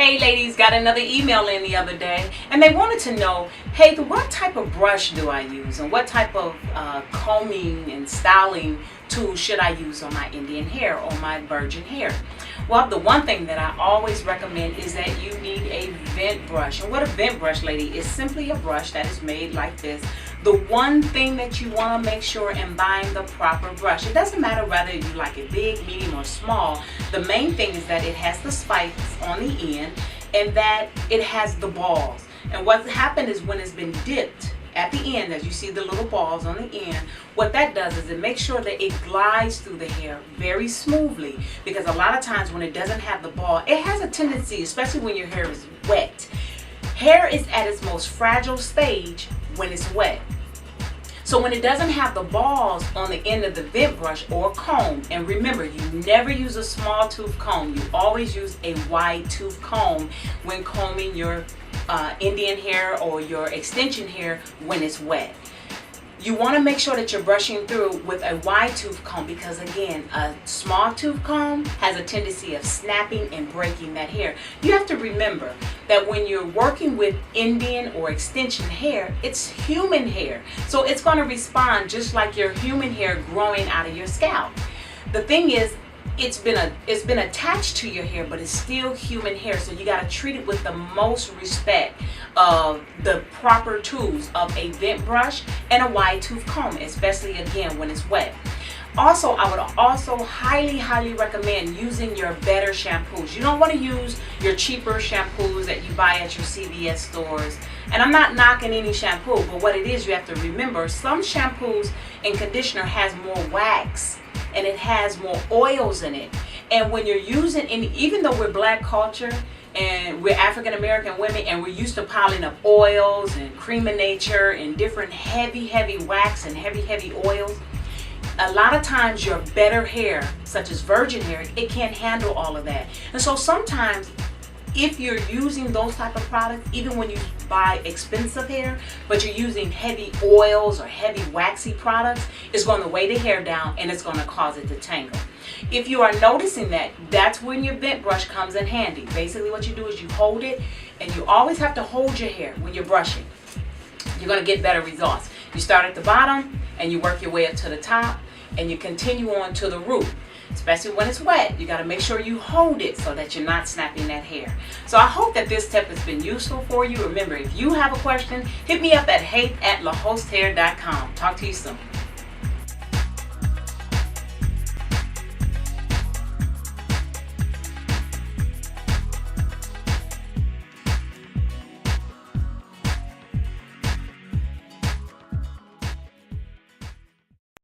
Hey ladies, got another email in the other day and they wanted to know, hey, what type of brush do I use and what type of combing and styling tools should I use on my Indian hair or my virgin hair? Well, the one thing that I always recommend is that you need a vent brush. And what a vent brush, lady, is simply a brush that is made like this. The one thing that you want to make sure in buying the proper brush, it doesn't matter whether you like it big, medium, or small. The main thing is that it has the spikes on the end and that it has the balls. And what's happened is when it's been dipped at the end, as you see the little balls on the end, what that does is it makes sure that it glides through the hair very smoothly, because a lot of times when it doesn't have the ball, it has a tendency, especially when your hair is wet. Hair is at its most fragile stage when it's wet. So when it doesn't have the balls on the end of the vent brush or comb, and remember, you never use a small tooth comb, you always use a wide tooth comb when combing your Indian hair or your extension hair when it's wet. You want to make sure that you're brushing through with a wide tooth comb, because again, a small tooth comb has a tendency of snapping and breaking that hair. You have to remember that when you're working with Indian or extension hair, it's human hair. So it's going to respond just like your human hair growing out of your scalp. The thing is, it's been attached to your hair, but it's still human hair, so you got to treat it with the most respect of the proper tools of a vent brush and a wide tooth comb, especially again when it's wet. Also, I would also highly recommend using your better shampoos. You don't want to use your cheaper shampoos that you buy at your CVS stores. And I'm not knocking any shampoo, but what it is, you have to remember, some shampoos and conditioner has more wax and it has more oils in it. And when you're using, and even though we're black culture and we're African American women and we're used to piling up oils and cream of nature and different heavy wax and heavy oils, a lot of times your better hair, such as virgin hair, it can't handle all of that. And so sometimes if you're using those type of products, even when you buy expensive hair, but you're using heavy oils or heavy waxy products, it's going to weigh the hair down and it's going to cause it to tangle. If you are noticing that, that's when your vent brush comes in handy. Basically what you do is you hold it, and you always have to hold your hair when you're brushing. You're going to get better results. You start at the bottom and you work your way up to the top and you continue on to the root. Especially when it's wet, you got to make sure you hold it so that you're not snapping that hair. So I hope that this tip has been useful for you. Remember, if you have a question, hit me up at hey@LEHOSTHAIR.com. Talk to you soon.